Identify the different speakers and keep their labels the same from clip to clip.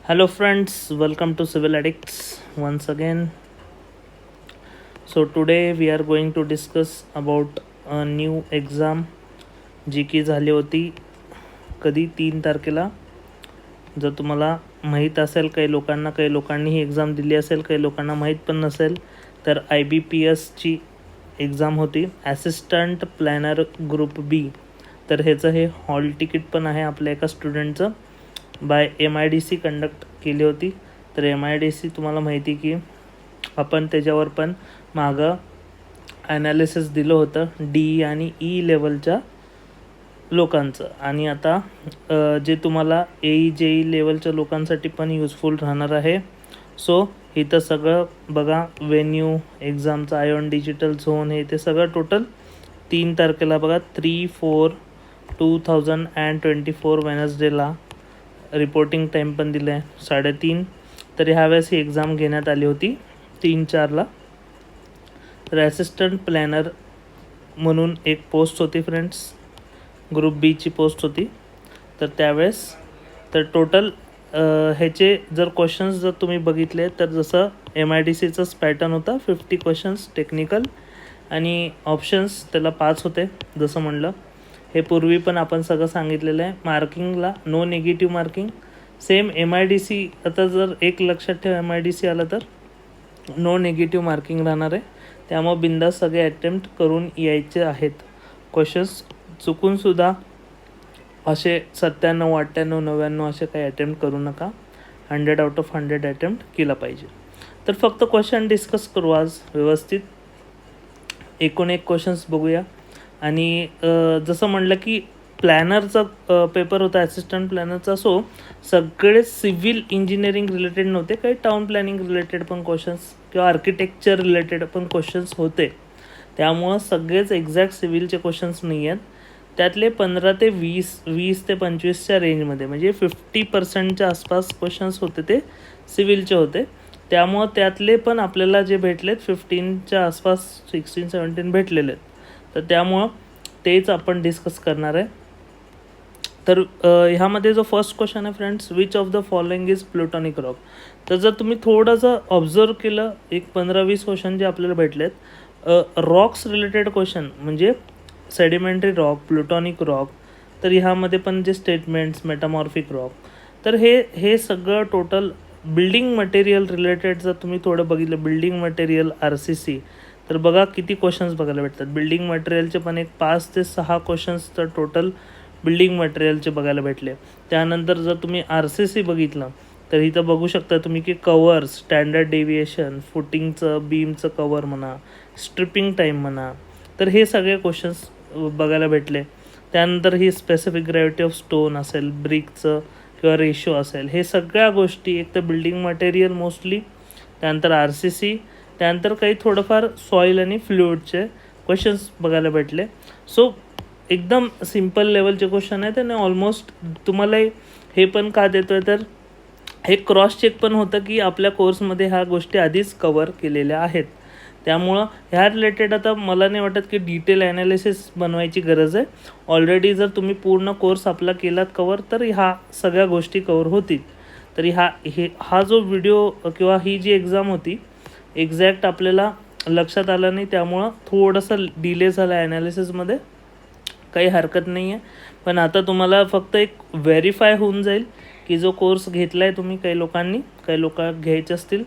Speaker 1: Hello, friends, welcome to Civil Addicts once again. So, today we are going to discuss about a new exam जी की झाली होती कधी 3 तारखेला. जर तुम्हाला माहीत असेल, काही लोकांनी ही एक्झाम दिली असेल, काही लोकांना माहीत पण नसेल, तर IBPSची एक्झाम होती, ॲसिस्टंट प्लॅनर ग्रुप बी. तर ह्याचं हे हॉल तिकीट पण आहे आपल्या एका स्टुडंटचं. बाय MIDC कंडक्ट केली होती. तर MIDC तुम्हाला माहिती की आपण त्याच्यावर पण मागं ॲनालिसिस दिलं होतं D आणि E लेवलच्या लोकांचं. आणि आता जे तुम्हाला AE लेवलच्या लोकांसाठी पण युजफुल राहणार आहे. सो इथं सगळं बघा, व्हेन्यू, एक्झामचं आयॉन डिजिटल झोन, हे ते सगळं टोटल 3 तारखेला बघा, 3/4/2024 वेनसडेला रिपोर्टिंग टाईम पण दिलं आहे 3:30. तर ह्यावेळेस ही एक्झाम घेण्यात आली होती 3/4ला. तर ॲसिस्टंट प्लॅनर म्हणून एक पोस्ट होती फ्रेंड्स, ग्रुप बीची पोस्ट होती. तर त्यावेळेस तर टोटल ह्याचे जर क्वेश्चन्स जर तुम्ही बघितले तर जसं MIDCचंच पॅटर्न होता, 50 क्वेश्चन्स टेक्निकल आणि ऑप्शन्स त्याला 5 होते. जसं म्हणलं हे पूर्वी पण आपण सगळं सांगितलेलं आहे. मार्किंगला no negative marking, same MIDC. आता जर एक लक्षात ठेवा, MIDC आलं तर नो निगेटिव्ह मार्किंग राहणार आहे. त्यामुळे बिंदास सगळे अटेम्प्ट करून यायचे आहेत. क्वेश्चन्स चुकूनसुद्धा असे 97, 98, 99 असे काही अटेम्प्ट करू नका. 100 आउट ऑफ 100 अटेम्प्ट केला पाहिजे. तर फक्त क्वेश्चन डिस्कस करू आज व्यवस्थित. एकूण एक क्वेश्चन्स बघूया. आणि जसं म्हणलं की प्लॅनरचा पेपर होता, ॲसिस्टंट प्लॅनरचा. सो सगळे सिव्हिल इंजिनिअरिंग रिलेटेड नव्हते, काही टाउन प्लॅनिंग रिलेटेड पण क्वेश्चन्स किंवा आर्किटेक्चर रिलेटेड पण क्वेश्चन्स होते. त्यामुळं सगळेच एक्झॅक्ट सिव्हिलचे क्वेश्चन्स नाही आहेत. त्यातले 15 ते 20 ते 25च्या रेंजमध्ये, म्हणजे 50% आसपास क्वेश्चन्स होते ते सिव्हिलचे होते. त्यामुळं त्यातले पण आपल्याला जे भेटलेत 15च्या आसपास, 16-17 भेटलेले आहेत. तर त्यामुळं तेच आपण डिस्कस करणार आहे. तर ह्यामध्ये जो फर्स्ट क्वेश्चन आहे friends, which of the following is plutonic rock. तर जर तुम्ही थोडंसं ऑब्झर्व केलं, एक 15-20 क्वेश्चन जे आपल्याला भेटलेत रॉक्स रिलेटेड क्वेश्चन, म्हणजे सेडिमेंटरी रॉक, प्लुटॉनिक रॉक. तर ह्यामध्ये पण जे स्टेटमेंट्स, मेटामॉर्फिक रॉक, तर हे सगळं टोटल बिल्डिंग मटेरियल रिलेटेड. जर तुम्ही थोडं बघितलं बिल्डिंग मटेरियल RCC, तर बघा किती क्वेश्चन्स बघायला भेटतात. बिल्डिंग मटेरियलचे पण एक 5 ते 6 क्वेश्चन्स तर टोटल बिल्डिंग मटेरियलचे बघायला भेटले. त्यानंतर जर तुम्ही RCC बघितलं तर इथं बघू शकता तुम्ही की कवर्स, स्टँडर्ड डेव्हिएशन, फुटिंगचं, बीमचं कवर म्हणा, स्ट्रिपिंग टाईम म्हणा, तर हे सगळे क्वेश्चन्स बघायला भेटले. त्यानंतर ही स्पेसिफिक ग्रॅव्हिटी ऑफ स्टोन असेल, ब्रिकचं किंवा रेशो असेल, हे सगळ्या गोष्टी एक तर बिल्डिंग मटेरियल मोस्टली, त्यानंतर RCC, त्यानंतर काही थोडंफार सॉईल आणि फ्लुइडचे क्वेश्चन्स बघायला भेटले. सो एकदम सिम्पल लेवलचे क्वेश्चन आहेत. आणि ऑलमोस्ट तुम्हाला हे पण का देतो आहे, तर हे क्रॉस चेक पण होतं की आपल्या कोर्समध्ये ह्या गोष्टी आधीच कवर केलेल्या आहेत. त्यामुळं ह्या रिलेटेड आता मला नाही वाटत की डिटेल ॲनालिसिस बनवायची गरज आहे. ऑलरेडी जर तुम्ही पूर्ण कोर्स आपला केलात कवर, तर ह्या सगळ्या गोष्टी कवर होतील. तरी हा जो व्हिडिओ किंवा ही जी एक्झाम होती एक्झॅक्ट आपल्याला लक्षात आलं नाही, त्यामुळं थोडंसं डिले झाला ॲनालिसिसमध्ये. काही हरकत नाही आहे. पण आता तुम्हाला फक्त एक व्हेरीफाय होऊन जाईल की जो कोर्स घेतला आहे तुम्ही, काही लोक घ्यायचे असतील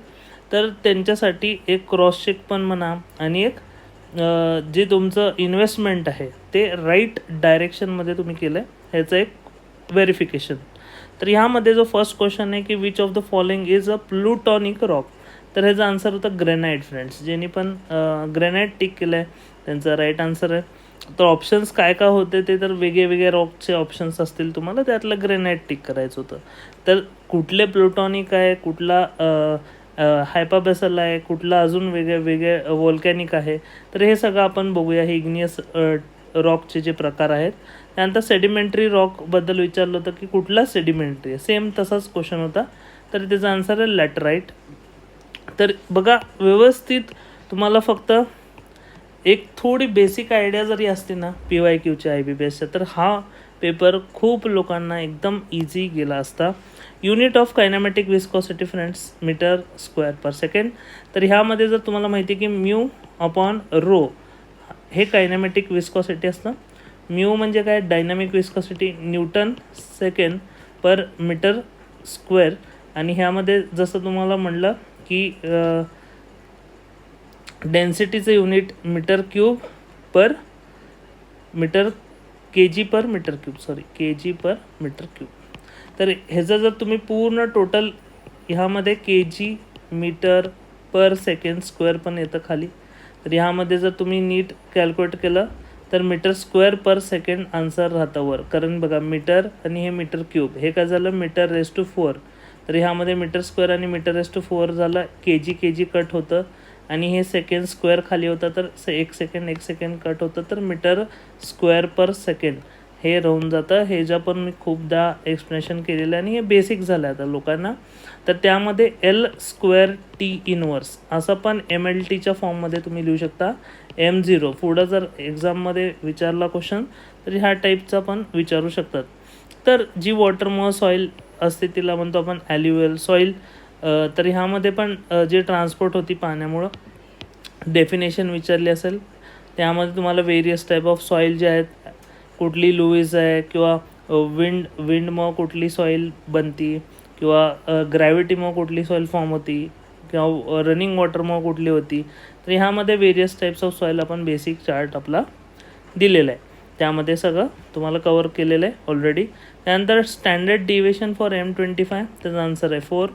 Speaker 1: तर त्यांच्यासाठी एक क्रॉस चेक पण म्हणा, आणि एक जे तुमचं इन्व्हेस्टमेंट आहे ते राईट डायरेक्शनमध्ये तुम्ही केलं आहे ह्याचं एक व्हेरिफिकेशन. तर ह्यामध्ये जो फर्स्ट क्वेश्चन आहे की which of the following is a plutonic rock, तर ह्याचा आन्सर होता ग्रेनाइट. फ्रेंड्स, ज्यांनी पण ग्रेनाइट टिक केलं आहे त्यांचा राईट आन्सर आहे. तर ऑप्शन्स काय काय होते ते, तर वेगळे रॉकचे ऑप्शन्स असतील तुम्हाला, त्यातलं ग्रेनाइट टिक करायचं होतं. तर कुठले प्लुटॉनिक आहे, कुठला हायपाबेसल आहे, कुठला अजून वेगळे वोल्कॅनिक आहे, तर हे सगळं आपण बघूया. हे इग्नियस रॉकचे जे प्रकार आहेत. त्यानंतर सेडिमेंटरी रॉकबद्दल विचारलं होतं की कुठला सेडिमेंटरी आहे, सेम तसाच क्वेश्चन होता. तर त्याचा आन्सर आहे लॅटराईट. तर बघा व्यवस्थित, तुम्हाला फक्त एक थोडी बेसिक आयडिया जरी असते ना PYQच्या IBPSच्या, तर हा पेपर खूप लोकांना एकदम इझी गेला असता. Unit of kinematic viscosity friends metre square per second. तर ह्यामध्ये जर तुम्हाला माहिती आहे की म्यू अपॉन रो हे कायनॅमॅटिक विस्कॉसिटी असतं. म्यू म्हणजे काय, डायनॅमिक विस्कॉसिटी, न्यूटन सेकंड पर मीटर स्क्वेअर. आणि ह्यामध्ये जसं तुम्हाला म्हणलं की डेन्सिटीचं युनिट मीटर क्यूब पर मीटर के जी पर मीटर क्यूब. तर ह्याचं जर तुम्ही पूर्ण टोटल ह्यामध्ये के जी मीटर पर सेकंड स्क्वेअर पण येतं खाली. तर ह्यामध्ये जर तुम्ही नीट कॅल्क्युलेट केलं तर metre square per second answer राहतं वर. कारण बघा मीटर आणि हे मीटर क्यूब हे काय झालं मीटर रेस टू 4. तर ह्यामध्ये मीटर स्क्वेअर आणि मीटर रेस टू 4 झालं. के जी कट होतं आणि हे सेकंड स्क्वेअर खाली होतं तर एक सेकंड कट होतं तर मीटर स्क्वेअर पर सेकंड हे राहून जातं. हे ज्या पण मी खूपदा एक्सप्लेनेशन केलेलं आहे आणि हे बेसिक झालं आहे आता लोकांना. तर त्यामध्ये एल स्क्वेअर टी इनवर्स असं पण MLTच्या फॉर्ममध्ये तुम्ही लिहू शकता. M0 पुढं जर एक्झाममध्ये विचारला क्वेश्चन तर ह्या टाईपचा पण विचारू शकतात. तर जी वॉटरमोर सॉईल असते तिला म्हणतो आपण ॲल्युअल सॉईल. तर ह्यामध्ये पण जे ट्रान्सपोर्ट होती पाण्यामुळं डेफिनेशन विचारली असेल. त्यामध्ये तुम्हाला वेरियस टाईप ऑफ सॉईल जे आहेत, कुठली लुईज आहे किंवा विंडमुळं कुठली सॉईल बनती किंवा ग्रॅव्हिटीमुळं कुठली सॉईल फॉर्म होती किंवा रनिंग वॉटरमुळं कुठली होती. तर ह्यामध्ये वेरियस टाईप्स ऑफ सॉईल आपण बेसिक चार्ट आपला दिलेला आहे. त्यामध्ये सगळं तुम्हाला कवर केलेलं आहे ऑलरेडी. त्यानंतर स्टँडर्ड डिव्हिएशन फॉर M25 त्याचा आन्सर आहे 4.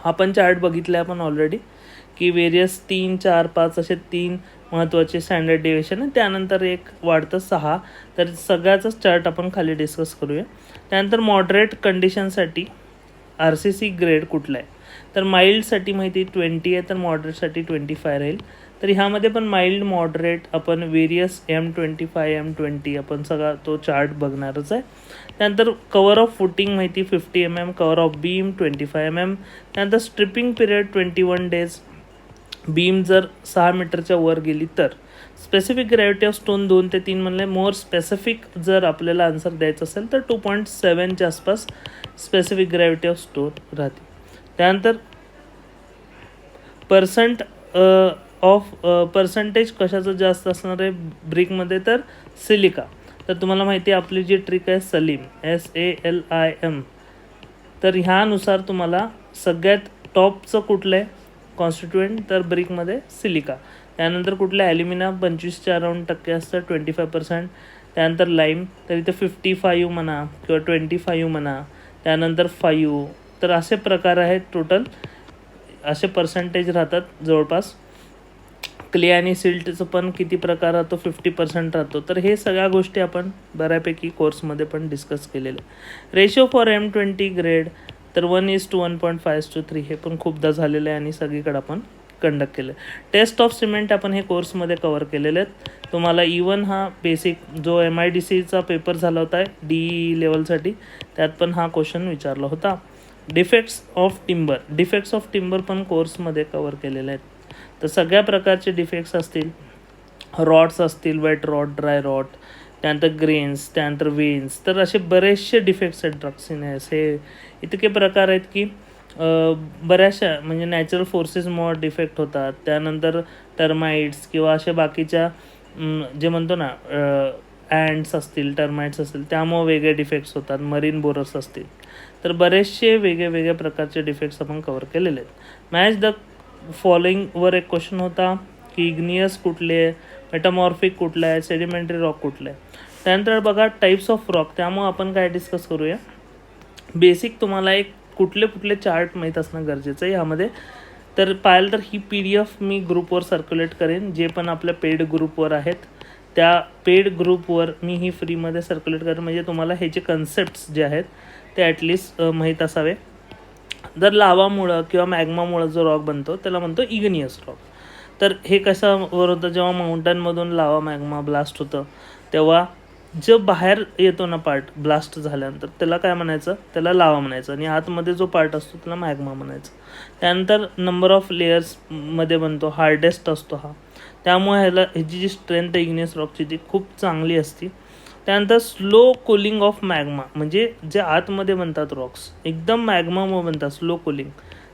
Speaker 1: हा पण चार्ट बघितला आहे आपण ऑलरेडी की वेरियस 3, 4, 5 असे 3 महत्त्वाचे स्टँडर्ड डिव्हिएशन आहे. त्यानंतर एक वाढतं 6. तर सगळ्याचाच चार्ट आपण खाली डिस्कस करूया. त्यानंतर मॉडरेट कंडिशनसाठी RCC ग्रेड कुठला आहे. तर माइल्डसाठी माहिती 20 आहे तर मॉडरेटसाठी 25 राहील. तर ह्यामध्ये पण माइल्ड मॉडरेट आपण वेरियस M25 M20 आपण सगळा तो चार्ट बघणारच आहे. त्यानंतर कवर ऑफ फुटिंग माहिती 50 mm, cover of beam 25 mm. त्यानंतर स्ट्रिपिंग पिरियड 21 days. बीम जर 6 मीटरच्या वर गेली तर स्पेसिफिक ग्रॅव्हिटी ऑफ स्टोन 2 ते 3 म्हणले. मोर स्पेसिफिक जर आपल्याला आन्सर द्यायचं असेल तर 2.7च्या आसपास स्पेसिफिक ग्रॅव्हिटी ऑफ स्टोन राहते. त्यानंतर पर्सेंटेज कशाचं जास्त असणार आहे ब्रिकमध्ये तर सिलिका. तर तुम्हाला माहिती आहे आपली जी ट्रिक आहे सलीम SALIM. तर ह्यानुसार तुम्हाला सगळ्यात टॉपचं कुठलं आहे कॉन्स्टिट्युएंट तर ब्रिकमध्ये सिलिका. त्यानंतर कुठलं ॲल्युमिना 25च्या अराउंड टक्के असतं 25%. त्यानंतर लाईम तर इथे 55 म्हणा किंवा 25 म्हणा. त्यानंतर 5. तर असे प्रकार आहेत टोटल असे पर्सेंटेज राहतात जवळपास. क्ले आणि सिल्टचं पण किती प्रकार राहतो 50% राहतो. तर हे सगळ्या गोष्टी आपण बऱ्यापैकी कोर्समध्ये पण डिस्कस केलेले. रेशो फॉर M20 ग्रेड तर 1:1.5:3 हे पण खूपदा झालेलं आहे आणि सगळीकडे आपण कंडक्ट केलं. टेस्ट ऑफ सिमेंट आपण हे कोर्समध्ये कवर केलेले आहेत. तुम्हाला इवन हा बेसिक जो MIDCचा पेपर झाला होता DE लेवलसाठी त्यात पण हा क्वेश्चन विचारला होता. डिफेक्ट्स ऑफ टिंबर पण कोर्समध्ये कवर केलेले आहेत. तर सगळ्या प्रकारचे डिफेक्ट्स असतील, रॉड्स असतील, वेट रॉड, ड्राय रॉड, त्यानंतर ग्रेन्स, त्यानंतर वेन्स. तर असे बरेचसे डिफेक्ट्स आहेत. ड्रक्सिनेस हे इतके प्रकार आहेत की बऱ्याचशा म्हणजे नॅचरल फोर्सेसमुळे डिफेक्ट होतात. त्यानंतर टर्माइट्स किंवा अशा बाकीच्या जे म्हणतो ना अँड्स असतील, टर्माइट्स असतील त्यामुळे वेगळे डिफेक्ट्स होतात. मरीन बोरर्स असतील. तर बरेचसे वेगवेगळ्या प्रकारचे डिफेक्ट्स आपण कवर केलेले आहेत. मॅच द फॉलोइंगवर एक क्वेश्चन होता की इग्नियस कुठले आहे, मेटामॉर्फिक कुठलं आहे, सेडिमेंटरी रॉक कुठलं आहे. त्यानंतर बघा टाईप्स ऑफ रॉक. त्यामुळे आपण काय डिस्कस करूया बेसिक तुम्हाला एक कुठले चार्ट माहीत असणं गरजेचं आहे ह्यामध्ये. तर पाहिलं तर ही PDF मी ग्रुपवर सर्क्युलेट करेन. जे पण आपल्या पेड ग्रुपवर आहेत त्या पेड ग्रुपवर मी ही फ्रीमध्ये सर्क्युलेट करेन. म्हणजे तुम्हाला ह्याचे कन्सेप्ट्स जे आहेत ते ॲटलिस्ट माहीत असावे. जर लावामुळं किंवा मॅग्मामुळं जो रॉक बनतो त्याला म्हणतो इग्नियस रॉक. तर हे कशावर होतं जेव्हा माउंटनमधून लावा मॅग्मा ब्लास्ट होतं तेव्हा जो बाहेर येतो ना पार्ट ब्लास्ट झाल्यानंतर त्याला काय म्हणायचं, त्याला लावा म्हणायचं आणि आतमध्ये जो पार्ट असतो त्याला मॅग्मा म्हणायचं. त्यानंतर नंबर ऑफ लेयर्समध्ये बनतो, हार्डेस्ट असतो हा. त्यामुळे ह्याची जी स्ट्रेंथ इग्नियस रॉकची ती खूप चांगली असते. त्यानंतर स्लो कुलिंग ऑफ मॅग्मा, म्हणजे जे आतमध्ये बनतात रॉक्स एकदम मॅग्मा बनतात, स्लो कुलिंग,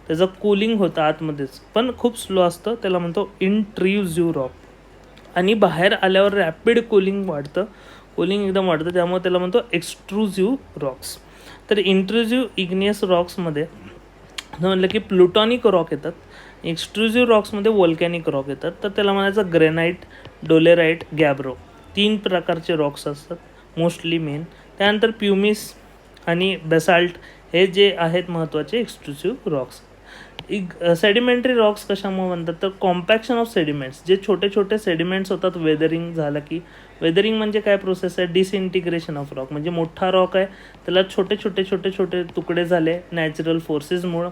Speaker 1: त्याचं कुलिंग होतं आतमध्येच पण खूप स्लो असतं, त्याला म्हणतो इंट्रुझिव्ह रॉक. आणि बाहेर आल्यावर रॅपिड कुलिंग वाढतं, कुलिंग एकदम वाढतं, त्यामुळे त्याला म्हणतो एक्स्ट्रुझिव्ह रॉक्स. तर इंट्रुझिव्ह इग्नियस रॉक्समध्ये म्हणलं की प्लुटॉनिक रॉक येतात, एक्स्ट्रुझिव्ह रॉक्समध्ये वोल्कॅनिक रॉक येतात. तर त्याला म्हणायचं ग्रेनाईट, डोलेराईट, गॅब्रो, 3 प्रकारचे रॉक्स असतात मोस्टली मेन. त्यानंतर प्युमिस आणि बेसाल्ट हे जे आहेत महत्त्वाचे एक्स्ट्रुझिव्ह रॉक्स. सेडिमेंटरी रॉक्स कशामुळे म्हणतात तर कॉम्पॅक्शन ऑफ सेडिमेंट्स, जे छोटे छोटे सेडिमेंट्स होतात वेदरिंग झालं की, वेदरिंग म्हणजे काय प्रोसेस आहे, डिसइंटिग्रेशन ऑफ रॉक, म्हणजे मोठा रॉक आहे त्याला छोटे छोटे छोटे छोटे तुकडे झाले नॅचरल फोर्सेसमुळं,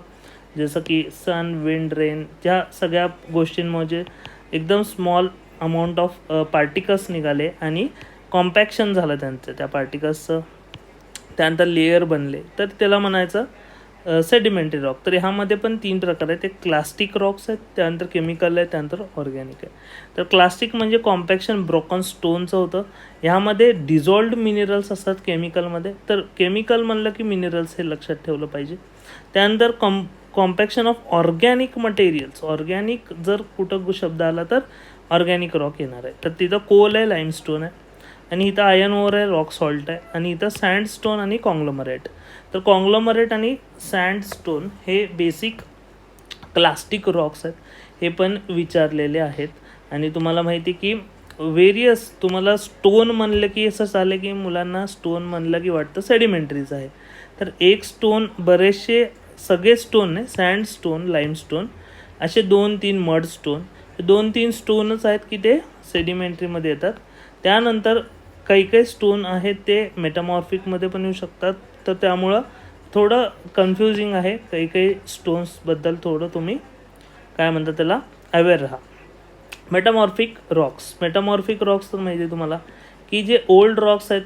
Speaker 1: जसं की सन, विंड, रेन, त्या सगळ्या गोष्टींमध्ये एकदम स्मॉल अमाऊंट ऑफ पार्टिकल्स निघाले आणि कॉम्पॅक्शन झालं त्यांचं, त्या पार्टिकल्सचं, त्यानंतर लेयर बनले, तर त्याला म्हणायचं सेडिमेंटरी रॉक. तर ह्यामध्ये पण 3 प्रकार आहेत, एक क्लास्टिक रॉक्स आहेत, त्यानंतर केमिकल आहे, त्यानंतर ऑर्गॅनिक आहे. तर क्लास्टिक म्हणजे कॉम्पॅक्शन ब्रोकन स्टोनचं होतं, ह्यामध्ये डिझॉल्व्ड मिनरल्स असतात केमिकलमध्ये. तर केमिकल म्हणलं की मिनरल्स हे लक्षात ठेवलं पाहिजे. त्यानंतर compaction of organic materials, organic जर कुठं शब्द आला तर ऑर्गॅनिक रॉक येणार आहे. तर तिथं कोल आहे, लाईमस्टोन आहे, आणि इथं आयर्न ओर आहे, रॉक सॉल्ट आहे, आणि इथं सँडस्टोन आणि कॉंग्लोमरेट. तर कॉंग्लोमरेट आणि सँडस्टोन हे बेसिक क्लास्टिक रॉक्स आहेत, हे पण विचारलेले आहेत. आणि तुम्हाला माहिती की व्हेरियस, तुम्हाला स्टोन म्हणलं की असं झालं की मुलांना स्टोन म्हणलं की वाटतं सेडिमेंटरीज आहे. तर एक स्टोन, बरेचसे, सगळे स्टोन नाही, सँडस्टोन, लाईमस्टोन, असे 2-3 मड स्टोन, 2-3 स्टोनच आहेत की ते सेडिमेंटरीमध्ये येतात. त्यानंतर काही काही स्टोन आहेत ते मेटामॉर्फिकमध्ये पण येऊ शकतात. तर त्यामुळं थोडं कन्फ्युजिंग आहे, काही काही स्टोन्सबद्दल थोडं तुम्ही काय म्हणतात त्याला अवेअर राहा. मेटामॉर्फिक रॉक्स तर माहिती आहे तुम्हाला की जे ओल्ड रॉक्स आहेत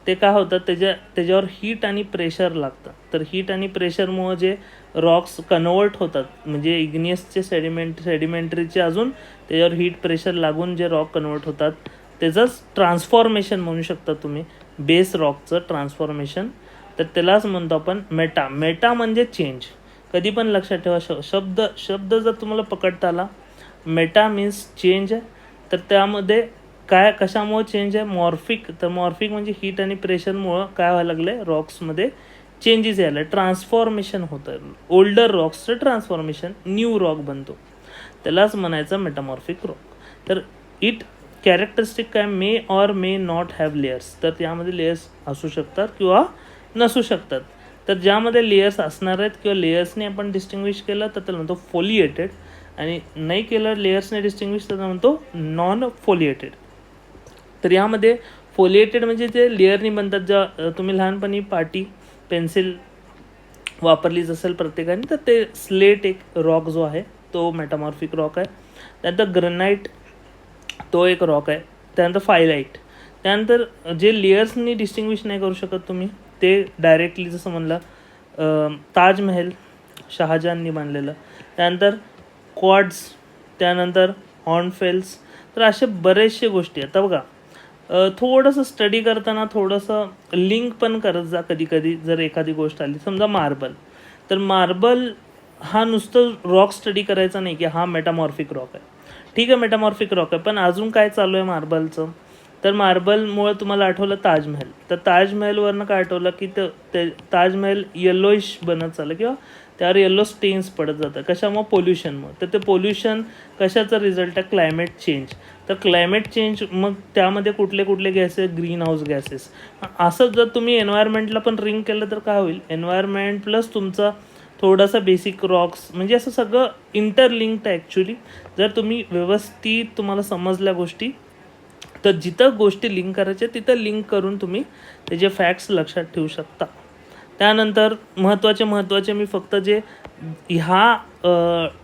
Speaker 1: ते काय होतात, त्याच्यावर हीट आणि प्रेशर लागतं. तर हीट आणि प्रेशरमुळं जे रॉक्स कन्वर्ट होतात, म्हणजे इग्नियसचे सेडिमेंटरीचे अजून त्याच्यावर हीट प्रेशर लागून जे रॉक कन्वर्ट होतात, त्याचंच ट्रान्सफॉर्मेशन म्हणू शकता तुम्ही, बेस रॉकचं ट्रान्सफॉर्मेशन. तर त्यालाच म्हणतो आपण मेटा म्हणजे चेंज. कधी पण लक्षात ठेवा, शब्द जर तुम्हाला पकडता आला, मेटा मीन्स चेंज आहे. तर त्यामध्ये काय, कशामुळे चेंज आहे, मॉर्फिक. तर मॉर्फिक म्हणजे हीट आणि प्रेशरमुळं काय व्हायला लागलं आहे, रॉक्समध्ये चेंजेस यायला, ट्रान्सफॉर्मेशन होतं, ओल्डर रॉक्सचं ट्रान्सफॉर्मेशन, न्यू रॉक बनतो, त्यालाच म्हणायचं मेटामॉर्फिक रॉक. तर इट कॅरेक्टरिस्टिक काय, may or may not have layers. तर त्यामध्ये लेयर्स असू शकतात किंवा नसू शकतात. तर ज्यामध्ये लेयर्स असणार आहेत किंवा लेयर्सने आपण डिस्टिंग्विश केलं तर त्याला म्हणतो फोलिएटेड, आणि नाही केलं लेयर्सने डिस्टिंग्विश तर म्हणतो नॉन फोलिएटेड. तर यामध्ये फोलिएटेड म्हणजे जे लेअरनी बनतात, ज्या तुम्ही लहानपणी पाटी पेन्सिल वापरलीच असेल प्रत्येकाने, तर ते स्लेट एक रॉक जो आहे तो मेटामॉर्फिक रॉक आहे. त्यानंतर ग्रेनाईट, तो एक रॉक आहे. त्यानंतर फायलाईट. त्यानंतर जे लेयर्सनी डिस्टिंग्विश नाही करू शकत तुम्ही, ते डायरेक्टली जसं म्हणलं ताजमहल शहाजहाननी बांधलेलं, त्यानंतर क्वाड्स, त्यानंतर हॉर्नफेल्स. तर असे बरेचसे गोष्टी आहेत. बघा, थोडंसं स्टडी करताना थोडंसं लिंक पण करत जा कधी कधी. जर एखादी गोष्ट आली, समजा मार्बल, तर मार्बल हा नुसतं रॉक स्टडी करायचा नाही की हा मेटामॉर्फिक रॉक आहे. ठीक आहे, मेटामॉर्फिक रॉक आहे, पण अजून काय चालू आहे मार्बलचं. तर मार्बलमुळं तुम्हाला आठवलं ताजमहल. तर ताजमहलवरनं काय आठवलं की ते ताजमहल येलोइश बनत चाललं किंवा त्यावर येलो स्टेन्स पडत जातं. कशामुळं, पोल्युशनमुळं. तर ते पोल्युशन कशाचा रिझल्ट आहे, क्लायमेट चेंज. तर क्लायमेट चेंज, मग त्यामध्ये कुठले कुठले गॅसेस, ग्रीन हाऊस गॅसेस. असं जर तुम्ही एन्व्हायरमेंटला पण रिंक केलं तर काय होईल, एन्व्हायरमेंट प्लस तुमचा थोडासा बेसिक रॉक्स, म्हणजे असं सगळं इंटरलिंक्ड आहे ॲक्च्युली. जर तुम्ही व्यवस्थित तुम्हाला समजल्या गोष्टी, तर जिथं गोष्टी लिंक करायच्या तिथं लिंक करून तुम्ही त्याचे फॅक्ट्स लक्षात ठेवू शकता. त्यानंतर महत्त्वाचे मी फक्त जे ह्या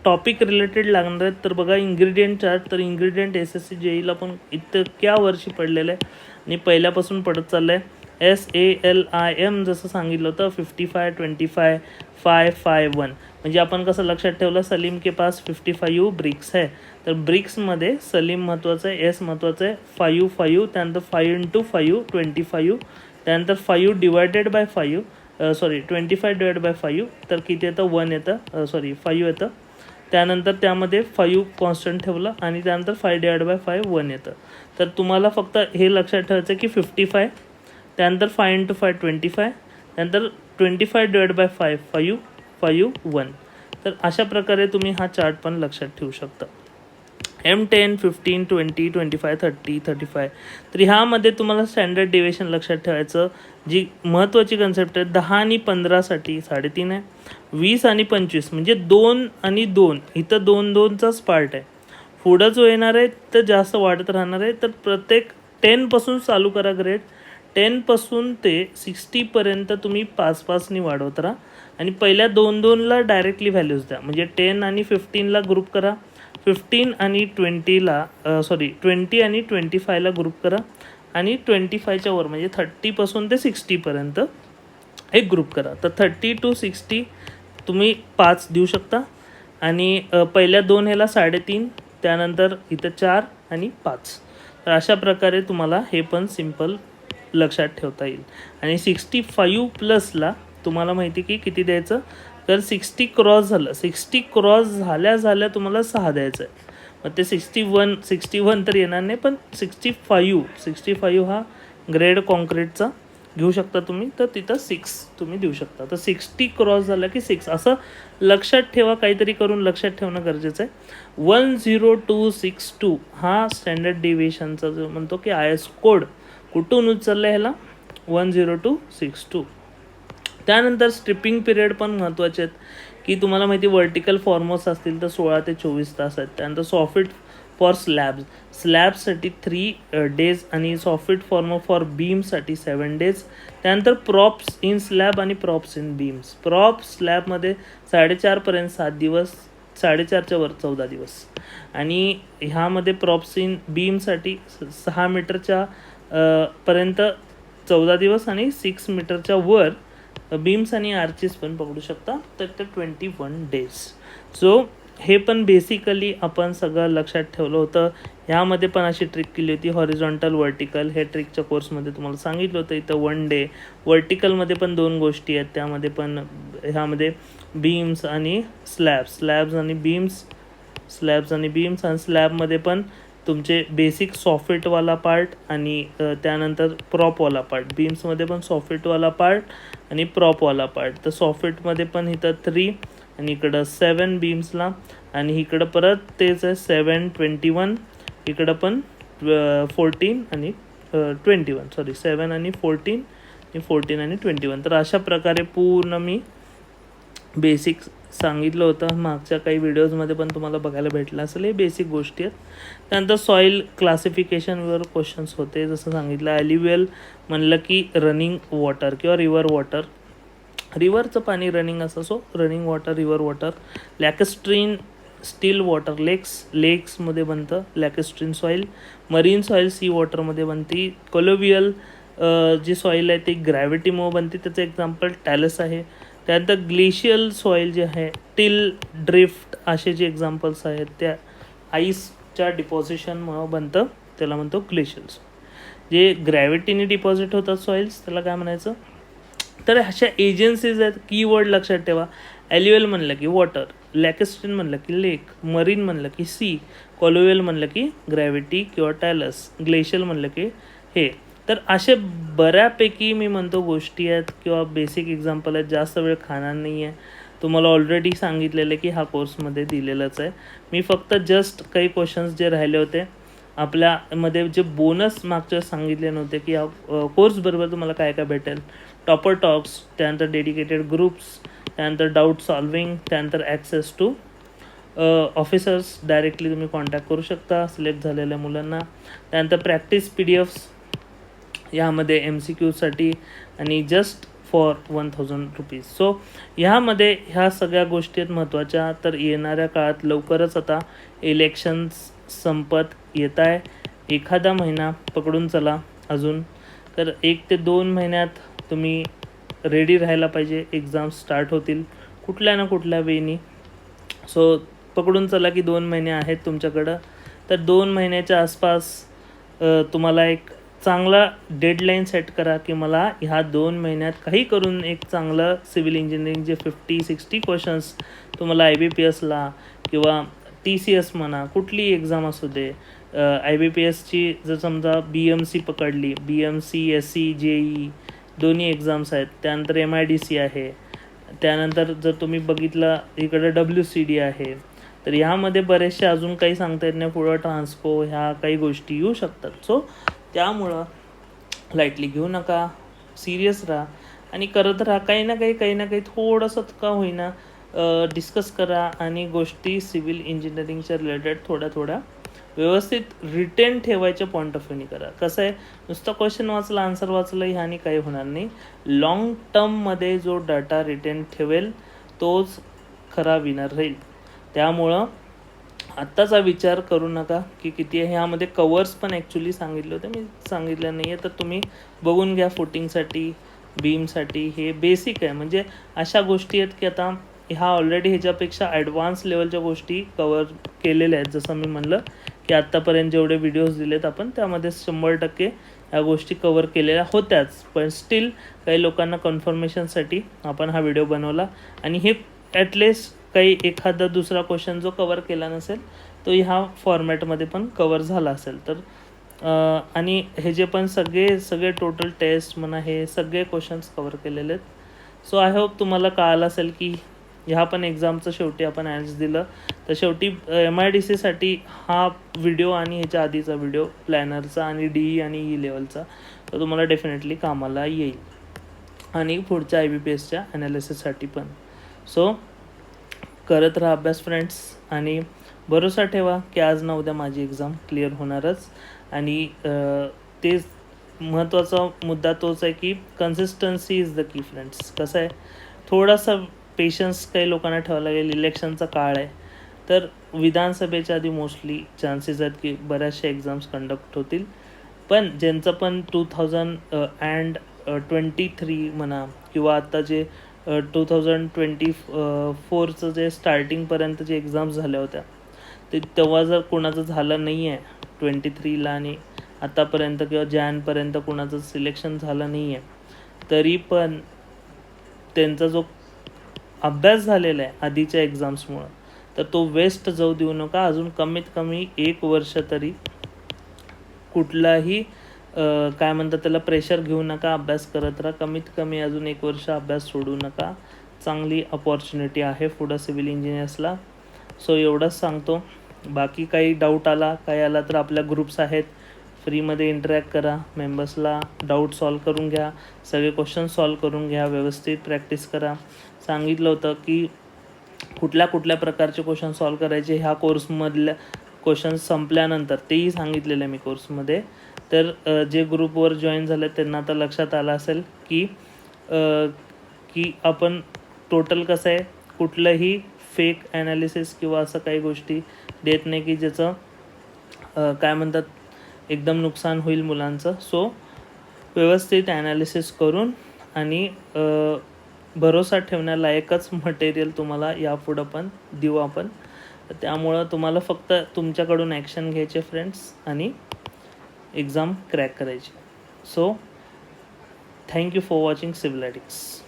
Speaker 1: टॉपिक रिलेटेड लागणार आहेत, तर बघा इन्ग्रेडियंट चार्ट. तर इन्ग्रेडियंट SSC JEEला पण इतक्या वर्षी पडलेलं आहे आणि पहिल्यापासून पडत चाललं आहे. SALIM जसं सांगितलं होतं 55 25 5 5 1, म्हणजे आपण कसं लक्षात ठेवलं, सलीम के पास 55 ब्रिक्स आहे, तर ब्रिक्समध्ये सलीम महत्त्वाचं आहे, एस महत्त्वाचं आहे, 5 5, त्यानंतर 5 × 5 25, त्यानंतर 5 डिवायडेड बाय 5 25 डिवाइड बाय 5, तर किती येतं 1 येतं, 5 येतं, त्यानंतर त्यामध्ये 5 कॉन्स्टंट ठेवलं आणि त्यानंतर 5 डिवाइड बाय 5 1 येतं. तर तुम्हाला फक्त हे लक्षात ठेवायचं की 55, त्यानंतर 5 × 5 25, त्यानंतर 25 डिवाइड बाय 5 5 5 1. तर अशा प्रकारे तुम्ही हा चार्ट पण लक्षात ठेवू शकता. M10 15 20 25 30 35, तर ह्यामध्ये तुम्हाला स्टँडर्ड डेविएशन लक्षात ठेवायचं. जी महत्त्वाची कन्सेप्ट आहे, 10 आणि 15साठी 3.5 आहे, 20 आणि 25 म्हणजे 2 आणि 2, इथं 2 2चाच पार्ट आहे. पुढं जो येणार आहे तर जास्त वाढत राहणार आहे. तर प्रत्येक 10पासून चालू करा ग्रेड, 10पासून ते 60पर्यंत तुम्ही 5 5नी वाढवत राहा आणि पहिल्या 2 2ला डायरेक्टली व्हॅल्यूज द्या. म्हणजे 10 आणि 15ला ग्रुप करा, 15 आणि 20ला 20 आणि 25ला ग्रुप करा आणि 25च्या वर म्हणजे 30पासून ते 60पर्यंत एक ग्रुप करा. तर 30 to 60 तुम्ही 5 देऊ शकता आणि पहिल्या 2 ह्याला 3.5, त्यानंतर इथं 4 आणि 5. तर अशा प्रकारे तुम्हाला हे पण सिम्पल लक्षात ठेवता येईल. आणि 65+ तुम्हाला माहिती की किती द्यायचं, तर 60 क्रॉस झालं, 60 क्रॉस झाल्या तुम्हाला 6 द्यायचं आहे. मग ते 61 तर येणार नाही, पण 65 हा ग्रेड कॉन्क्रीटचा घेऊ शकता तुम्ही, तर तिथं 6 तुम्ही देऊ शकता. तर 60 क्रॉस झालं की 6 असं लक्षात ठेवा, काहीतरी करून लक्षात ठेवणं गरजेचं आहे. 10262 हा स्टँडर्ड डेविएशनचा जो म्हणतो की IS कोड कुठून उचललं ह्याला, 10262. त्यानंतर स्ट्रिपिंग पिरियड पण महत्त्वाचे आहेत की तुम्हाला माहिती वर्टिकल फॉर्मर्स असतील तर 16 ते 24 तास आहेत. त्यानंतर सॉफिट फॉर स्लॅबसाठी 3 days आणि सॉफिट फॉर्मर फॉर बीमसाठी 7 days. त्यानंतर प्रॉप्स इन स्लॅब आणि प्रॉप्स इन बीम्स. प्रॉप स्लॅबमध्ये 4.5पर्यंत 7 दिवस, 4.5च्या वर 14 दिवस, आणि ह्यामध्ये प्रॉप्स इन बीमसाठी 6 मीटरच्या पर्यंत 14 दिवस आणि 6 मीटरच्या वर बीम्स आणि आर्चेस पण पकडू शकता, तर 21 days. सो हे पण बेसिकली आपण सगळं लक्षात ठेवलं होतं. ह्यामध्ये पण अशी ट्रिक केली होती, हॉरिझॉन्टल वर्टिकल, हे ट्रिकच्या कोर्समध्ये तुम्हाला सांगितलं होतं. इथं 1 day वर्टिकलमध्ये पण 2 गोष्टी आहेत, त्यामध्ये पण ह्यामध्ये बीम्स आणि स्लॅब्स आणि बीम्स, आणि स्लॅबमध्ये पण तुमचे बेसिक सॉफिटवाला पार्ट आणि त्यानंतर प्रॉपवाला पार्ट. बीम्समध्ये पण सॉफिटवाला पार्ट आणि प्रॉपवाला पार्ट. तर सॉफिटमध्ये पण इथं 3 आणि इकडं 7 बीम्सला, आणि इकडं परत तेच आहे 7 21, इकडं पण 14 आणि 21, 7 आणि 14 आणि 21. तर अशा प्रकारे पूर्ण मी बेसिक सांगितलं होतं. मागच्या काही व्हिडिओजमध्ये पण तुम्हाला बघायला भेटलं असेल. हे बेसिक गोष्टी आहेत. त्यानंतर सॉईल क्लासिफिकेशनवर क्वेश्चन्स होते. जसं सांगितलं ॲल्युव्हियल म्हणलं की रनिंग वॉटर किंवा रिव्हर वॉटर, रिव्हरचं पाणी रनिंग असं, so running water, river water. Lacustrine still water, लेक्समध्ये बनतं lacustrine soil. Marine soil sea वॉटरमध्ये बनते. कोलोवियल जी सॉईल आहे ती ग्रॅव्हिटीमुळे बनते, त्याचं एक्झाम्पल टॅलस आहे. त्यानंतर ग्लेशियल सॉईल जे आहे, टिल, ड्रिफ्ट असे जे एक्झाम्पल्स आहेत त्या आईसच्या डिपॉझिशनमुळं बनतं, त्याला म्हणतो ग्लेशियल सॉईल. जे ग्रॅव्हिटीने डिपॉझिट होतात सॉईल्स त्याला काय म्हणायचं. तर अशा एजन्सीज आहेत, कीवर्ड लक्षात ठेवा. ॲल्युव्हियल म्हणलं की वॉटर, लॅकेस्ट्रीन म्हणलं की लेक, मरीन म्हणलं की सी, कोलोवियल म्हणलं की ग्रॅव्हिटी किंवा टॅलस, ग्लेशियल म्हणलं की हे. तर असे बऱ्यापैकी मी म्हणतो गोष्टी आहेत किंवा बेसिक एक्झाम्पल आहेत. जास्त वेळ खाणार नाही आहे, तुम्हाला ऑलरेडी सांगितलेलं आहे की हा कोर्समध्ये दिलेलाच आहे. मी फक्त जस्ट काही क्वेश्चन्स जे राहिले होते आपल्यामध्ये, जे बोनस मागच्या सांगितले नव्हते की या कोर्सबरोबर तुम्हाला काय काय भेटेल. टॉपर टॉक्स, त्यानंतर डेडिकेटेड ग्रुप्स, त्यानंतर डाऊट सॉल्विंग, त्यानंतर ॲक्सेस टू ऑफिसर्स, डायरेक्टली तुम्ही कॉन्टॅक्ट करू शकता सिलेक्ट झालेल्या मुलांना. त्यानंतर प्रॅक्टिस PDF यामध्ये MCQसाठी आणि जस्ट फॉर 1000 रुपीज. सो ह्यामध्ये ह्या सगळ्या गोष्टी आहेत महत्त्वाच्या. तर येणाऱ्या काळात लवकरच आता इलेक्शन्स संपत येत आहे, एखादा महिना पकडून चला अजून, तर 1 ते 2 महिन्यात तुम्ही रेडी राहायला पाहिजे. एक्झाम स्टार्ट होतील कुठल्या ना कुठल्या वेनी. सो पकडून चला की 2 महिने आहेत तुमच्याकडं. तर 2 महिन्याच्या आसपास तुम्हाला एक चांगला डेडलाईन सेट करा की मला ह्या 2 महिन्यात काही करून एक चांगलं सिव्हिल इंजिनिअरिंगचे 50-60 क्वेश्चन्स तुम्हाला IBPSला किंवा TCS म्हणा कुठलीही एक्झाम असू दे. IBPSची जर समजा BMC पकडली, BMC SC JE दोन्ही एक्झाम्स आहेत. त्यानंतर MIDC आहे. त्यानंतर जर तुम्ही बघितलं इकडं WCD आहे. तर ह्यामध्ये बरेचसे अजून काही सांगता येत नाही, पुढं ट्रान्सको ह्या काही गोष्टी येऊ शकतात. सो त्यामुळं लाईटली घेऊ नका, सिरियस राहा आणि करत राहा. काही ना काही थोडंसं का होईना डिस्कस करा आणि गोष्टी सिव्हिल इंजिनिअरिंगच्या रिलेटेड थोड्या व्यवस्थित रिटेन ठेवायच्या पॉईंट ऑफ व्ह्यूनी करा. कसं आहे, नुसतं क्वेश्चन वाचलं आन्सर वाचलं ह्याने काही होणार नाही. लॉंग टर्ममध्ये जो डाटा रिटेन ठेवेल तोच खरा विनर राहील. त्यामुळं आत्ताचा विचार करू नका की किती आहे. ह्यामध्ये कवर्स पण ॲक्च्युली सांगितले होते, मी सांगितलं नाही आहे, तर तुम्ही बघून घ्या. फुटिंगसाठी, बीमसाठी हे बेसिक आहे. म्हणजे अशा गोष्टी आहेत की आता ह्या ऑलरेडी ह्याच्यापेक्षा ॲडव्हान्स लेवलच्या गोष्टी कवर केलेल्या आहेत. जसं मी म्हणलं की आत्तापर्यंत जेवढे व्हिडिओज दिलेत आपण त्यामध्ये 100% ह्या गोष्टी कवर केलेल्या होत्याच. पण स्टील काही लोकांना कन्फर्मेशनसाठी आपण हा व्हिडिओ बनवला आणि हे ॲटलिस्ट काही एखादा दुसरा क्वेश्चन जो कवर केला नसेल तो ह्या फॉर्मॅटमध्ये पण कवर झाला असेल तर आणि हे जे पण सगळे टोटल टेस्ट म्हणा हे सगळे क्वेश्चन्स कवर केलेले आहेत. सो आय होप तुम्हाला कळालं असेल की ह्या पण एक्झामचं शेवटी आपण ॲन्स दिलं. तर शेवटी MIDCसाठी हा व्हिडिओ आणि ह्याच्या आधीचा व्हिडिओ प्लॅनरचा आणि DE आणि E लेवलचा तर तुम्हाला डेफिनेटली कामाला येईल आणि पुढच्या IBPSच्या ॲनालिसिससाठी पण. सो करत राहा अभ्यास फ्रेंड्स आणि भरोसा ठेवा की आज ना उद्या माझी एक्झाम क्लिअर होणारच. आणि तेच महत्त्वाचा मुद्दा तोच आहे की consistency is the key friends. कसं आहे, थोडासा पेशन्स काही लोकांना ठेवायला लागेल. इलेक्शनचा काळ आहे तर विधानसभेच्या आधी मोस्टली चान्सेस आहेत की बऱ्याचशा एक्झाम्स कंडक्ट होतील. पण ज्यांचं पण 2023 म्हणा किंवा आत्ता जे 2024चं जे स्टार्टिंगपर्यंत जे एक्झाम्स झाल्या होत्या ते तेव्हा जर कोणाचं झालं नाही आहे 23ला आणि आतापर्यंत किंवा जॅनपर्यंत कोणाचं सिलेक्शन झालं नाही आहे तरी पण त्यांचा जो अभ्यास झालेला आहे आधीच्या एक्झाम्समुळं तर तो वेस्ट जाऊ देऊ नका. अजून कमीत कमी 1 वर्ष तरी कुठलाही काय म्हणतात त्याला प्रेशर घेऊ नका. अभ्यास करत राहा. कमीत कमी अजून 1 वर्ष अभ्यास सोडू नका. चांगली अपॉर्च्युनिटी आहे पुढं सिव्हिल इंजिनियर्सला. सो एवढंच सांगतो. बाकी काही डाऊट आला तर आपल्या ग्रुप्स आहेत, फ्रीमध्ये इंटरॅक्ट करा. मेंबर्सला डाऊट सॉल्व करून घ्या, सगळे क्वेश्चन सॉल्व करून घ्या, व्यवस्थित प्रॅक्टिस करा. सांगितलं होतं की कुठल्या प्रकारचे क्वेश्चन सॉल्व करायचे ह्या कोर्समधल्या क्वेश्चन्स संपल्यानंतर तेही सांगितलेलं आहे मी कोर्समध्ये. तर जे ग्रुपवर जॉईन झाले त्यांना आता लक्षात आलं असेल की आपण टोटल कसं आहे कुठलंही फेक ॲनालिसिस किंवा असं काही गोष्टी देत नाही की ज्याचं काय म्हणतात एकदम नुकसान होईल मुलांचं. सो व्यवस्थित ॲनालिसिस करून आणि भरोसा ठेवण्यालायकच मटेरियल तुम्हाला यापुढं पण देऊ आपण. त्यामुळं तुम्हाला फक्त तुमच्याकडून ॲक्शन घ्यायचे फ्रेंड्स आणि एक्झाम क्रॅक करायची. So thank you for watching civil addicts.